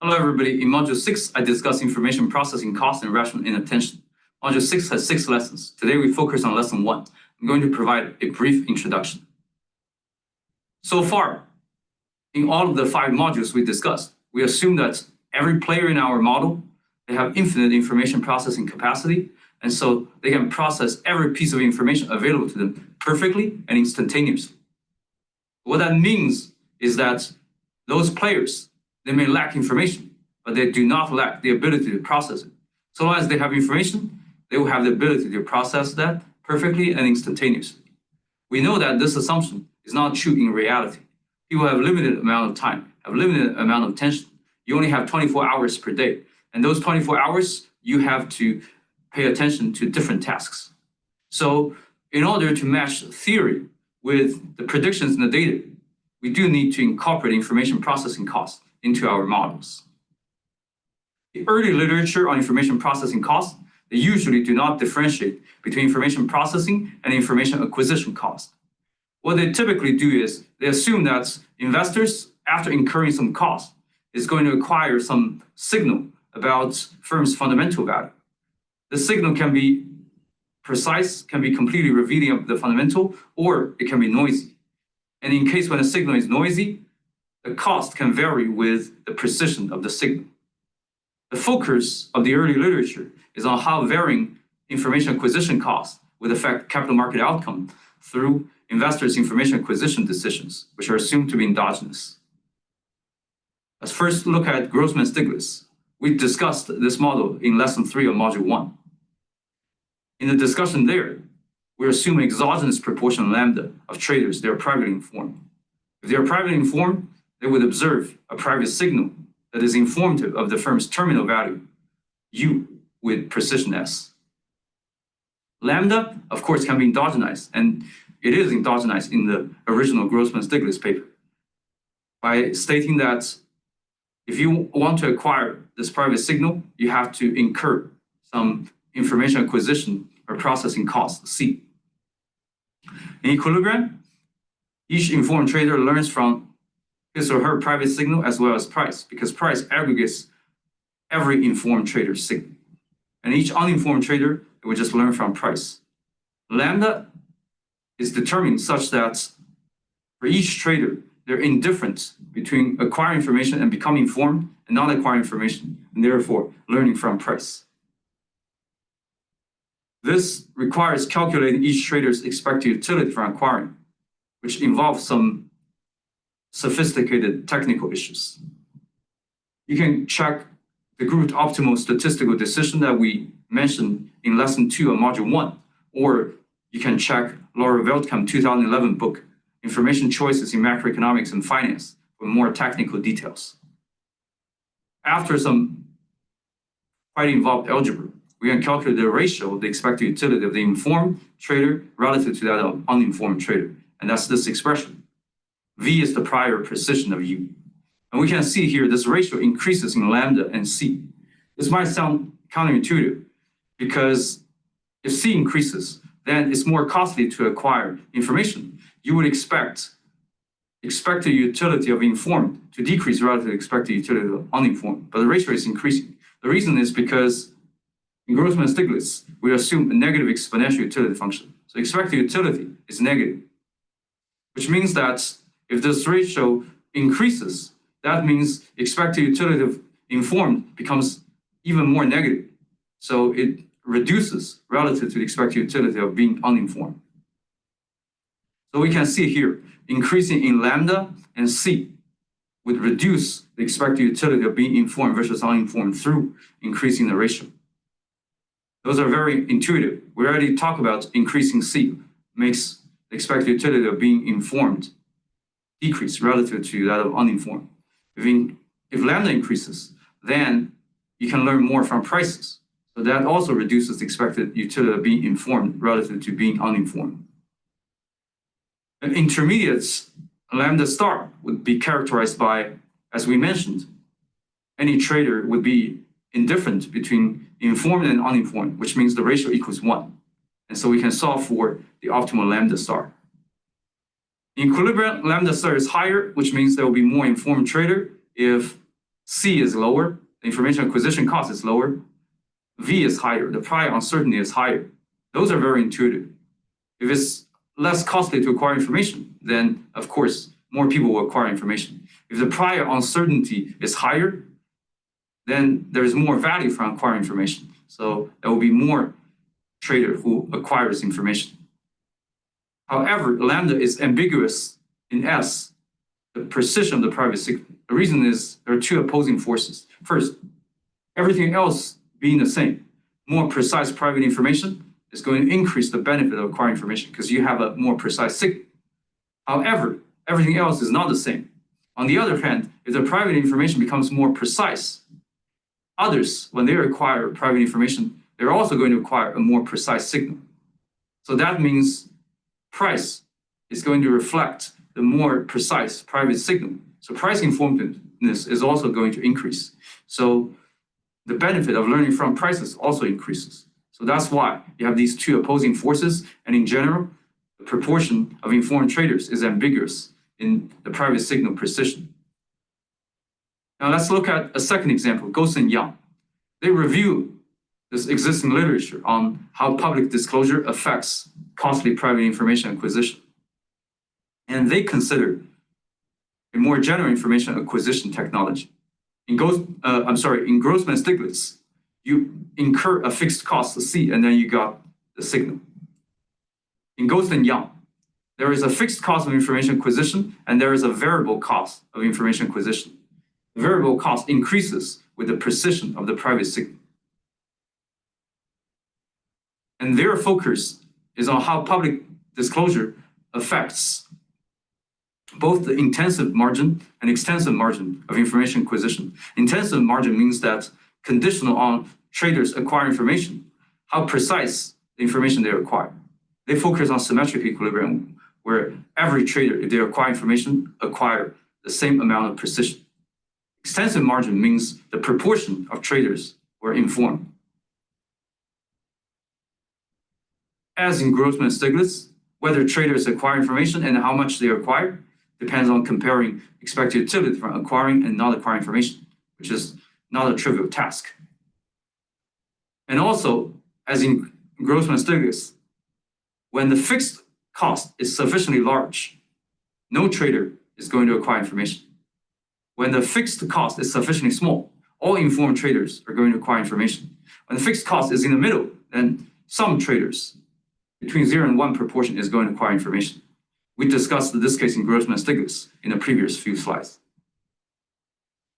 Hello, everybody. In Module 6, I discuss information processing cost and rational inattention. Module 6 has 6 lessons. Today, we focus on Lesson 1. I'm going to provide a brief introduction. So far, in all of the 5 modules we discussed, we assume that every player in our model, they have infinite information processing capacity, and so they can process every piece of information available to them perfectly and instantaneously. What that means is that those players, they may lack information, but they do not lack the ability to process it. So long as they have information, they will have the ability to process that perfectly and instantaneously. We know that this assumption is not true in reality. People have limited amount of time, have limited amount of attention. You only have 24 hours per day. And those 24 hours, you have to pay attention to different tasks. So in order to match theory with the predictions in the data, we do need to incorporate information processing costs into our models. The early literature on information processing costs, they usually do not differentiate between information processing and information acquisition cost. What they typically do is they assume that investors, after incurring some cost, is going to acquire some signal about firm's fundamental value. The signal can be precise, can be completely revealing of the fundamental, or it can be noisy. And in case when a signal is noisy, the cost can vary with the precision of the signal. The focus of the early literature is on how varying information acquisition costs would affect capital market outcome through investors' information acquisition decisions, which are assumed to be endogenous. Let's first look at Grossman-Stiglitz. We discussed this model in Lesson 3 of Module 1. In the discussion there, we assume exogenous proportion lambda of traders that are privately informed. If they are privately informed, they would observe a private signal that is informative of the firm's terminal value, U, with precision S. Lambda, of course, can be endogenized, and it is endogenized in the original Grossman-Stiglitz paper by stating that if you want to acquire this private signal, you have to incur some information acquisition or processing cost, C. In equilibrium, each informed trader learns from his or her private signal as well as price, because price aggregates every informed trader's signal. And each uninformed trader will just learn from price. Lambda is determined such that for each trader, they're indifferent between acquiring information and becoming informed and not acquiring information, and therefore learning from price. This requires calculating each trader's expected utility from acquiring, which involves some sophisticated technical issues. You can check the grouped optimal statistical decision that we mentioned in Lesson 2 of Module 1, or you can check Laura Veldkamp 2011 book, Information Choices in Macroeconomics and Finance, for more technical details. After some quite involved algebra, we can calculate the ratio of the expected utility of the informed trader relative to that of uninformed trader, and that's this expression. V is the prior precision of U. And we can see here this ratio increases in lambda and C. This might sound counterintuitive because if C increases, then it's more costly to acquire information. You would expect expected utility of informed to decrease relative to expected utility of uninformed, but the ratio is increasing. The reason is because in Grossman-Stiglitz, we assume a negative exponential utility function. So expected utility is negative, which means that if this ratio increases, that means expected utility of informed becomes even more negative. So it reduces relative to the expected utility of being uninformed. So we can see here, increasing in lambda and C would reduce the expected utility of being informed versus uninformed through increasing the ratio. Those are very intuitive. We already talked about increasing C makes the expected utility of being informed decrease relative to that of uninformed. If lambda increases, then you can learn more from prices. So that also reduces the expected utility of being informed relative to being uninformed. And intermediates, lambda star would be characterized by, as we mentioned, any trader would be indifferent between informed and uninformed, which means the ratio equals 1. And so we can solve for the optimal lambda star. In equilibrium, lambda star is higher, which means there will be more informed trader if C is lower, the information acquisition cost is lower, V is higher, the prior uncertainty is higher. Those are very intuitive. If it's less costly to acquire information, then of course, more people will acquire information. If the prior uncertainty is higher, then there's more value from acquiring information. So there will be more trader who acquires information. However, lambda is ambiguous in S, the precision of the private signal. The reason is there are two opposing forces. First, everything else being the same, more precise private information is going to increase the benefit of acquiring information because you have a more precise signal. However, everything else is not the same. On the other hand, if the private information becomes more precise, others, when they acquire private information, they're also going to acquire a more precise signal. So that means price is going to reflect the more precise private signal. So price informedness is also going to increase. So the benefit of learning from prices also increases. So that's why you have these two opposing forces. And in general, the proportion of informed traders is ambiguous in the private signal precision. Now let's look at a second example, Ghost and Yang. They review this existing literature on how public disclosure affects costly private information acquisition. And they consider a more general information acquisition technology. In Grossman-Stiglitz, you incur a fixed cost, C, and then you got the signal. In Ghost and Yang, there is a fixed cost of information acquisition and there is a variable cost of information acquisition. The variable cost increases with the precision of the private signal. And their focus is on how public disclosure affects both the intensive margin and extensive margin of information acquisition. Intensive margin means that conditional on traders acquire information, how precise the information they acquire. They focus on symmetric equilibrium, where every trader, if they acquire information, acquire the same amount of precision. Extensive margin means the proportion of traders were informed. As in Grossman-Stiglitz, whether traders acquire information and how much they acquire depends on comparing expected utility from acquiring and not acquiring information, which is not a trivial task. And also, as in Grossman-Stiglitz, when the fixed cost is sufficiently large, no trader is going to acquire information. When the fixed cost is sufficiently small, all informed traders are going to acquire information. When the fixed cost is in the middle, then some traders, between 0 and 1 proportion, is going to acquire information. We discussed this case in Grossman-Stiglitz in the previous few slides.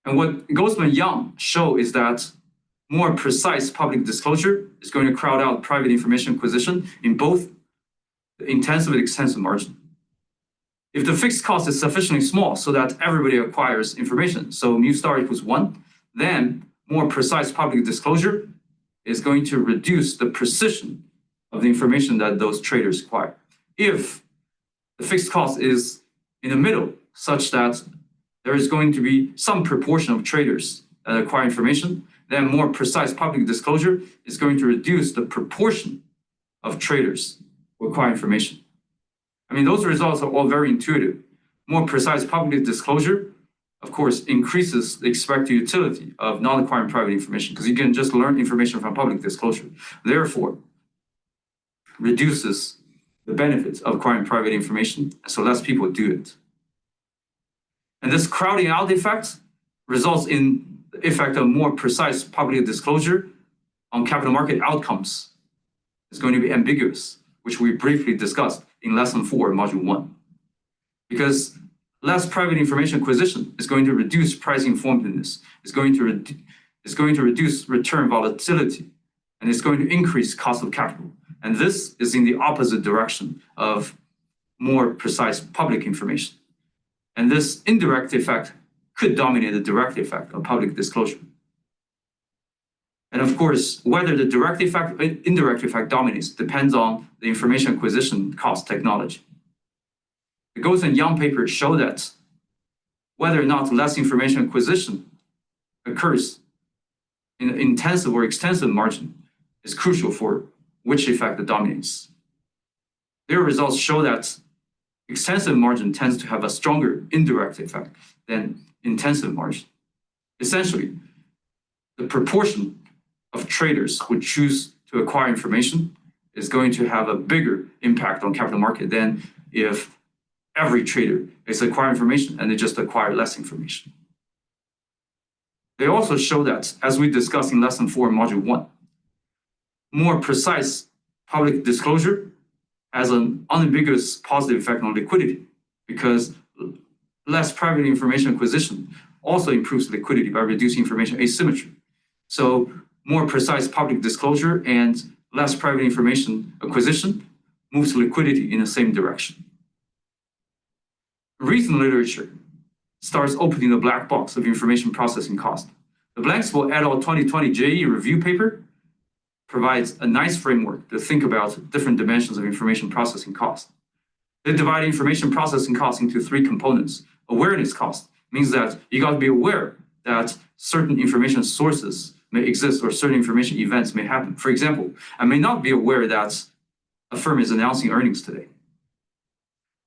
And what Grossman-Yang show is that more precise public disclosure is going to crowd out private information acquisition in both the intensive and extensive margin. If the fixed cost is sufficiently small so that everybody acquires information, so mu star equals 1, then more precise public disclosure is going to reduce the precision of the information that those traders acquire. If the fixed cost is in the middle, such that there is going to be some proportion of traders that acquire information, then more precise public disclosure is going to reduce the proportion of traders who acquire information. I mean, those results are all very intuitive. More precise public disclosure, of course, increases the expected utility of not acquiring private information because you can just learn information from public disclosure. Therefore, reduces the benefits of acquiring private information, so less people do it. And this crowding out effect results in the effect of more precise public disclosure on capital market outcomes. It's going to be ambiguous, which we briefly discussed in lesson 4, module 1. Because less private information acquisition is going to reduce price informedness, it's going to reduce return volatility, and it's going to increase cost of capital. And this is in the opposite direction of more precise public information. And this indirect effect could dominate the direct effect of public disclosure. And of course, whether the direct effect or indirect effect dominates depends on the information acquisition cost technology. The Ghost and Yang papers show that whether or not less information acquisition occurs in an intensive or extensive margin is crucial for which effect dominates. Their results show that extensive margin tends to have a stronger indirect effect than intensive margin. Essentially, the proportion of traders who choose to acquire information is going to have a bigger impact on capital market than if every trader is acquiring information and they just acquire less information. They also show that, as we discussed in lesson 4 module 1, more precise public disclosure has an unambiguous positive effect on liquidity, because less private information acquisition also improves liquidity by reducing information asymmetry. So more precise public disclosure and less private information acquisition moves liquidity in the same direction. Recent literature starts opening the black box of information processing cost. The Blankspool et al. 2020 JE review paper provides a nice framework to think about different dimensions of information processing cost. They divide information processing cost into 3 components. Awareness cost means that you got to be aware that certain information sources may exist or certain information events may happen. For example, I may not be aware that a firm is announcing earnings today.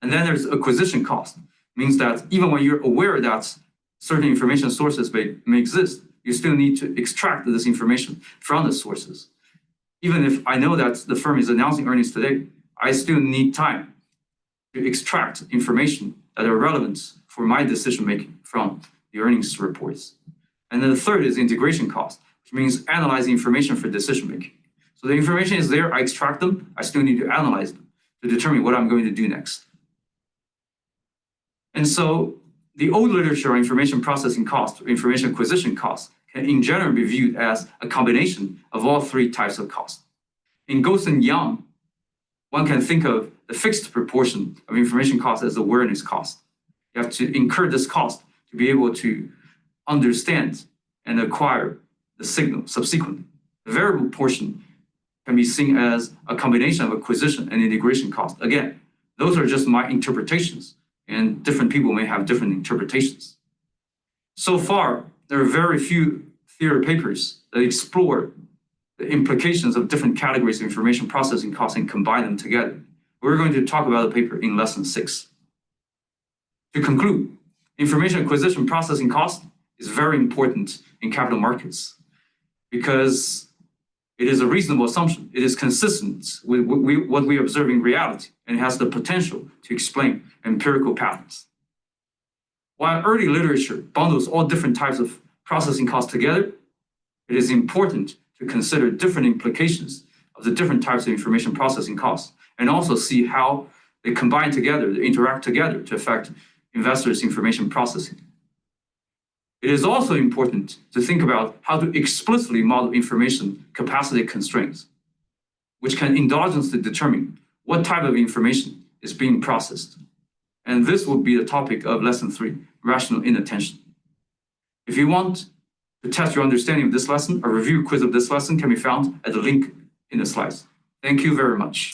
And then there's acquisition cost, means that even when you're aware that certain information sources may exist, you still need to extract this information from the sources. Even if I know that the firm is announcing earnings today, I still need time to extract information that are relevant for my decision making from the earnings reports. And then the third is integration cost, which means analyzing information for decision making. So the information is there, I extract them, I still need to analyze them to determine what I'm going to do next. And so the old literature on information processing cost, or information acquisition cost, can in general be viewed as a combination of all 3 types of cost. In Ghost and Young, one can think of the fixed proportion of information cost as awareness cost. You have to incur this cost to be able to understand and acquire the signal subsequently. The variable portion can be seen as a combination of acquisition and integration cost. Again, those are just my interpretations, and different people may have different interpretations. So far, there are very few theory papers that explore the implications of different categories of information processing costs and combine them together. We're going to talk about the paper in lesson 6. To conclude, information acquisition processing cost is very important in capital markets because it is a reasonable assumption. It is consistent with what we observe in reality, and it has the potential to explain empirical patterns. While early literature bundles all different types of processing costs together, it is important to consider different implications of the different types of information processing costs, and also see how they combine together, they interact together to affect investors' information processing. It is also important to think about how to explicitly model information capacity constraints, which can endogenously determine what type of information is being processed. And this will be the topic of lesson 3, rational inattention. If you want to test your understanding of this lesson, a review quiz of this lesson can be found at the link in the slides. Thank you very much.